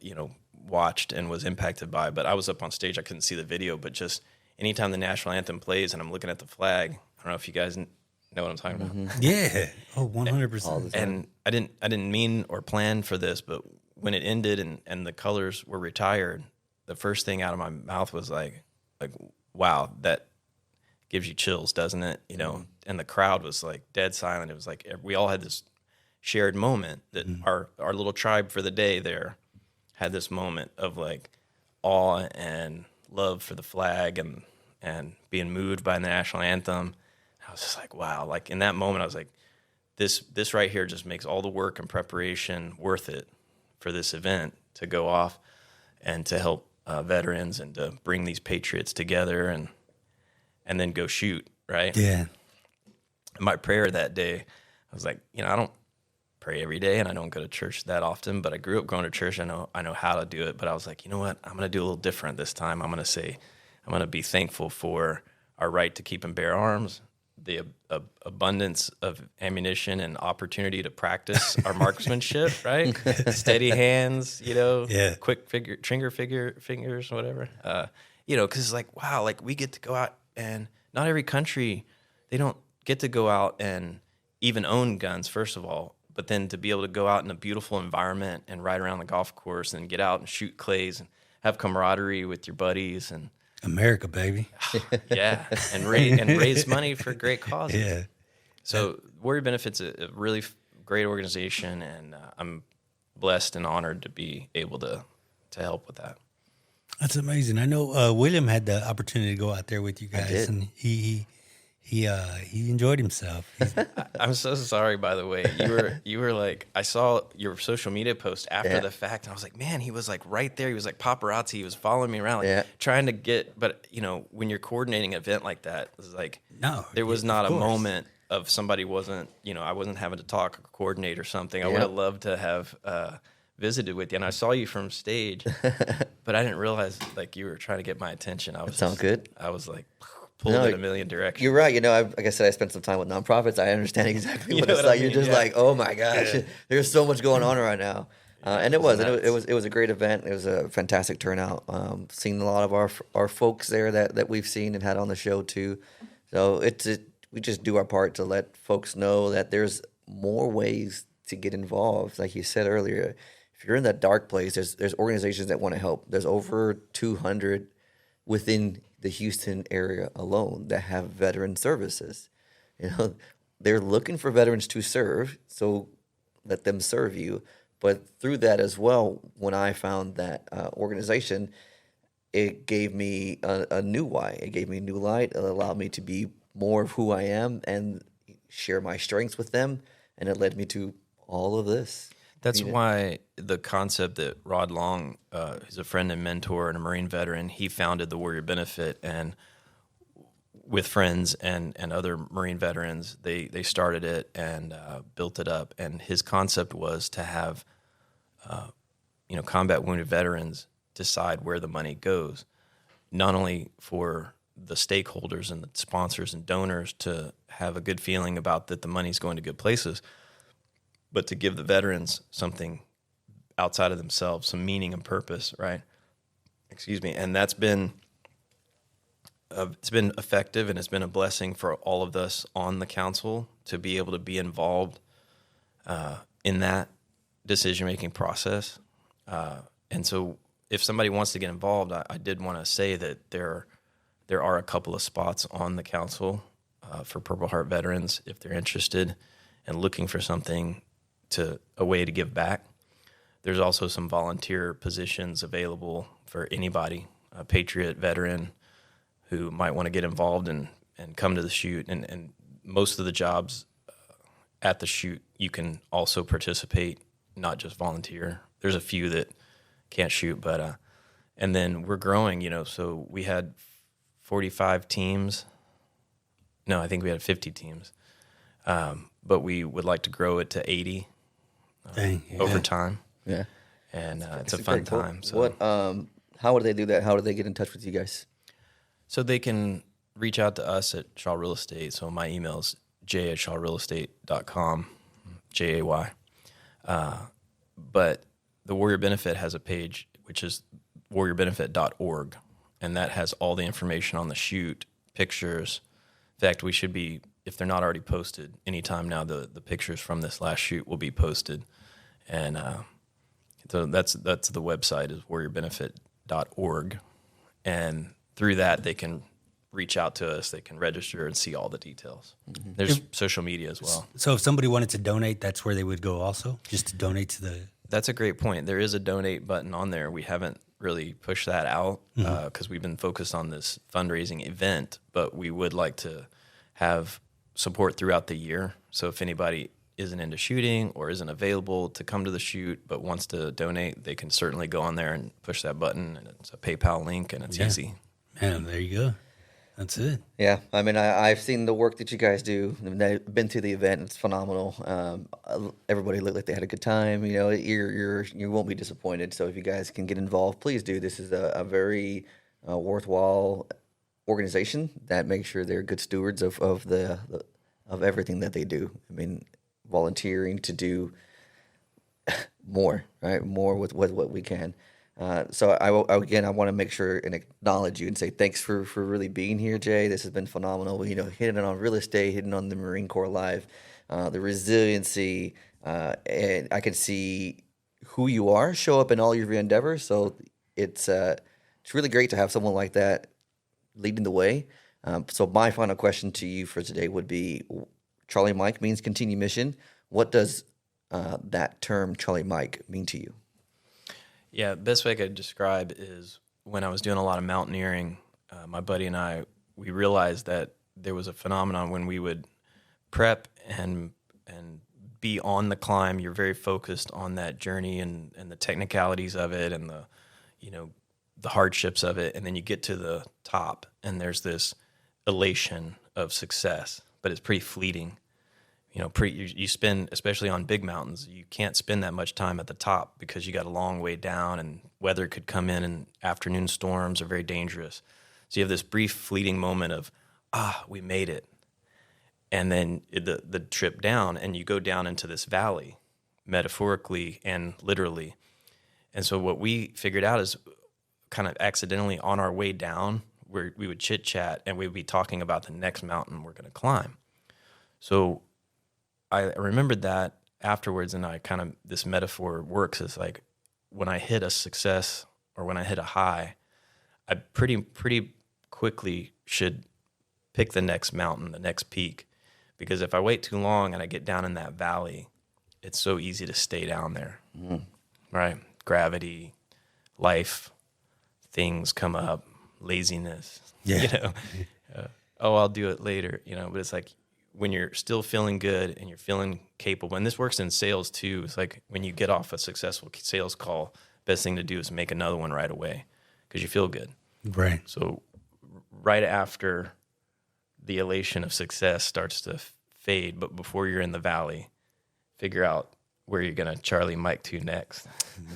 watched and was impacted by. But I was up on stage, I couldn't see the video. But just anytime the national anthem plays and I'm looking at the flag, I don't know if you guys know what I'm talking about. Yeah. Oh, 100%. And I didn't mean or plan for this, but when it ended and the colors were retired, the first thing out of my mouth was like, wow, that gives you chills, doesn't it? And the crowd was like dead silent. It was like we all had this shared moment that our little tribe for the day there had this moment of like awe and love for the flag and being moved by the national anthem. I was just like, wow. Like in that moment, I was like, this right here just makes all the work and preparation worth it for this event to go off and to help veterans and to bring these patriots together and then go shoot, right? Yeah. My prayer that day, I was like, I don't pray every day and I don't go to church that often, but I grew up going to church. I know how to do it, but I was like, you know what? I'm going to do a little different this time. I'm going to be thankful for our right to keep and bear arms, the abundance of ammunition and opportunity to practice our marksmanship, right? Steady hands, quick fingers, whatever. Because it's like, wow, like we get to go out, and not every country, they don't get to go out and even own guns, first of all, but then to be able to go out in a beautiful environment and ride around the golf course and get out and shoot clays. And have camaraderie with your buddies and America, baby. yeah, and raise money for great causes. Yeah. So Warrior Benefit's a really great organization, and I'm blessed and honored to be able to help with that. That's amazing. I know William had the opportunity to go out there with you guys, did. and he enjoyed himself. I'm so sorry, by the way. You were like, I saw your social media post after the fact, and I was like, man, he was like right there. He was like paparazzi. He was following me around, like trying to get. But when you're coordinating an event like that, it's like there was not a moment of somebody wasn't. I wasn't having to talk or coordinate or something. I would have loved to have visited with you, and I saw you from stage, but I didn't realize like you were trying to get my attention. Sounds good. I was like. Pulled in a million directions. You're right. Like I said, I spent some time with nonprofits. I understand exactly what it's like. You're just like, oh my gosh, there's so much going on right now. And it was a great event. It was a fantastic turnout. Seen a lot of our folks there that we've seen and had on the show too. So we just do our part to let folks know that there's more ways to get involved. Like you said earlier, if you're in that dark place, there's organizations that want to help. There's over 200 within the Houston area alone that have veteran services. They're looking for veterans to serve, so let them serve you. But through that as well, when I found that organization, it gave me a new why. It gave me new light. It allowed me to be more of who I am and share my strengths with them. And it led me to all of this. That's why the concept that Rod Long, who's a friend and mentor and a Marine veteran, he founded the Warrior Benefit, and with friends and other Marine veterans, they started it and built it up. And his concept was to have, combat wounded veterans decide where the money goes, not only for the stakeholders and the sponsors and donors to have a good feeling about that the money's going to good places, but to give the veterans something outside of themselves, some meaning and purpose, right? Excuse me. And that's been it's been effective, and it's been a blessing for all of us on the council to be able to be involved in that decision-making process. And so if somebody wants to get involved, I did want to say that there are a couple of spots on the council for Purple Heart veterans if they're interested and looking for something a way to give back. There's also some volunteer positions available for anybody, a Patriot veteran who might want to get involved and come to the shoot. And most of the jobs at the shoot, you can also participate, not just volunteer. There's a few that can't shoot, but and then we're growing, so we had 45 teams. No, I think we had 50 teams. But we would like to grow it to 80 over time. Yeah. And it's a fun time. So how would they do that? How do they get in touch with you guys? So they can reach out to us at Shaw Real Estate. So my email is j@shawrealestate.com, JAY. But the Warrior Benefit has a page, which is warriorbenefit.org, and that has all the information on the shoot, pictures. In fact, we should be, if they're not already posted, anytime now the pictures from this last shoot will be posted. And so that's the website is warriorbenefit.org. And through that, they can reach out to us. They can register and see all the details. Mm-hmm. There's social media as well. So if somebody wanted to donate, that's where they would go also, just to donate to the... That's a great point. There is a donate button on there. We haven't really pushed that out because we've been focused on this fundraising event, but we would like to have support throughout the year. So if anybody isn't into shooting or isn't available to come to the shoot but wants to donate, they can certainly go on there and push that button, and it's a PayPal link, and it's easy. Man, there you go. That's it. Yeah, I mean, I've seen the work that you guys do. I've been to the event; it's phenomenal. Everybody looked like they had a good time. You won't be disappointed. So if you guys can get involved, please do. This is a very worthwhile organization that makes sure they're good stewards of everything that they do. I mean, volunteering to do more, right? More with what we can. So I want to make sure and acknowledge you and say thanks for really being here, Jay. This has been phenomenal. Hitting on real estate, hitting on the Marine Corps Live, the resiliency, and I can see who you are show up in all your endeavors. So it's really great to have someone like that leading the way. So my final question to you for today would be, Charlie Mike means continue mission. What does that term Charlie Mike mean to you? Yeah, best way I could describe is when I was doing a lot of mountaineering, my buddy and I, we realized that there was a phenomenon when we would prep and be on the climb. You're very focused on that journey and the technicalities of it and the hardships of it, and then you get to the top and there's this elation of success, but it's pretty fleeting. You spend, especially on big mountains, you can't spend that much time at the top because you got a long way down and weather could come in and afternoon storms are very dangerous. So you have this brief fleeting moment of, we made it. And then the trip down, and you go down into this valley, metaphorically and literally. And so what we figured out is kind of accidentally on our way down, where we would chit chat and we would be talking about the next mountain we're going to climb. So I remembered that afterwards, and this metaphor works as like when I hit a success or when I hit a high, I pretty quickly should pick the next mountain, the next peak, because if I wait too long and I get down in that valley, it's so easy to stay down there, right? Gravity, life, things come up, laziness, I'll do it later, but it's like when you're still feeling good and you're feeling capable, and this works in sales too. It's like when you get off a successful sales call, best thing to do is make another one right away because you feel good. Right. So right after the elation of success starts to fade, but before you're in the valley, figure out where you're going to Charlie Mike to next.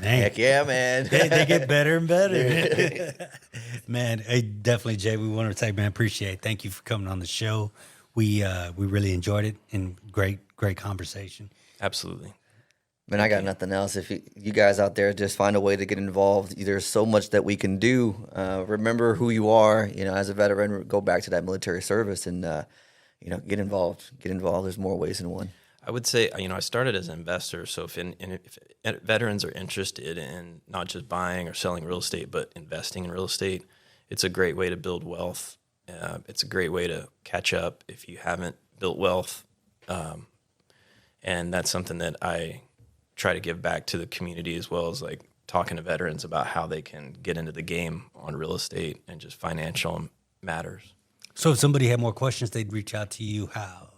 Man. Heck yeah, man. They get better and better. Man, hey, definitely, Jay, we want to say, man, appreciate it. Thank you for coming on the show. We really enjoyed it, and great conversation. Absolutely. Man, I got nothing else. If you guys out there just find a way to get involved, there's so much that we can do. Remember who you are, as a veteran, go back to that military service and, get involved. Get involved. There's more ways than one. I would say, I started as an investor. So if veterans are interested in not just buying or selling real estate, but investing in real estate, it's a great way to build wealth. It's a great way to catch up if you haven't built wealth. And that's something that I try to give back to the community, as well as like talking to veterans about how they can get into the game on real estate and just financial matters. So if somebody had more questions, they'd reach out to you. How?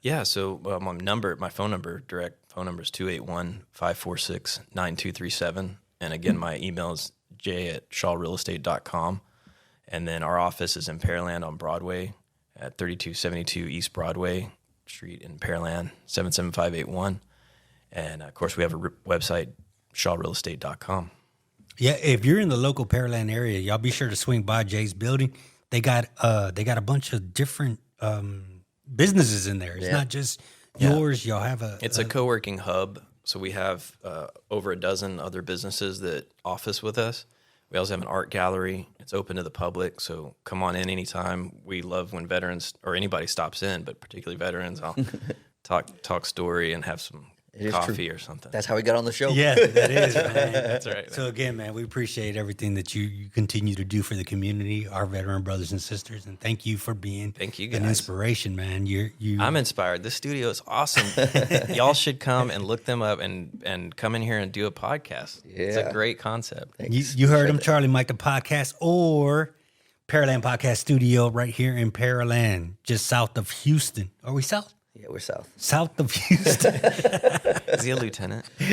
Yeah, so my phone number, direct phone number is 281-546-9237. And again, my email is j@shawrealestate.com. And then our office is in Pearland on Broadway at 3272 East Broadway Street in Pearland, 77581. And, of course, we have a website, shawrealestate.com. Yeah, if you're in the local Pearland area, y'all be sure to swing by Jay's building. They got a bunch of different businesses in there. It's not just yours. Y'all have It's a co-working hub. So we have over a dozen other businesses that office with us. We also have an art gallery. It's open to the public, so come on in anytime. We love when veterans or anybody stops in, but particularly veterans. I'll talk story and have some coffee or something. That's how we got on the show. Yeah, that is, man. That's right. So again, man, we appreciate everything that you continue to do for the community, our veteran brothers and sisters, and thank you for being an inspiration, man. I'm inspired. This studio is awesome. Y'all should come and look them up and come in here and do a podcast. Yeah. It's a great concept. You heard him, Charlie Mike, the podcast, or Pearland Podcast Studio right here in Pearland, just south of Houston. Are we south? Yeah, we're south. South of Houston. Is he a lieutenant? No.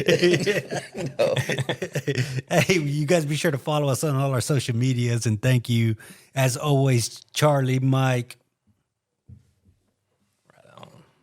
Hey, you guys be sure to follow us on all our social medias. And thank you, as always, Charlie Mike.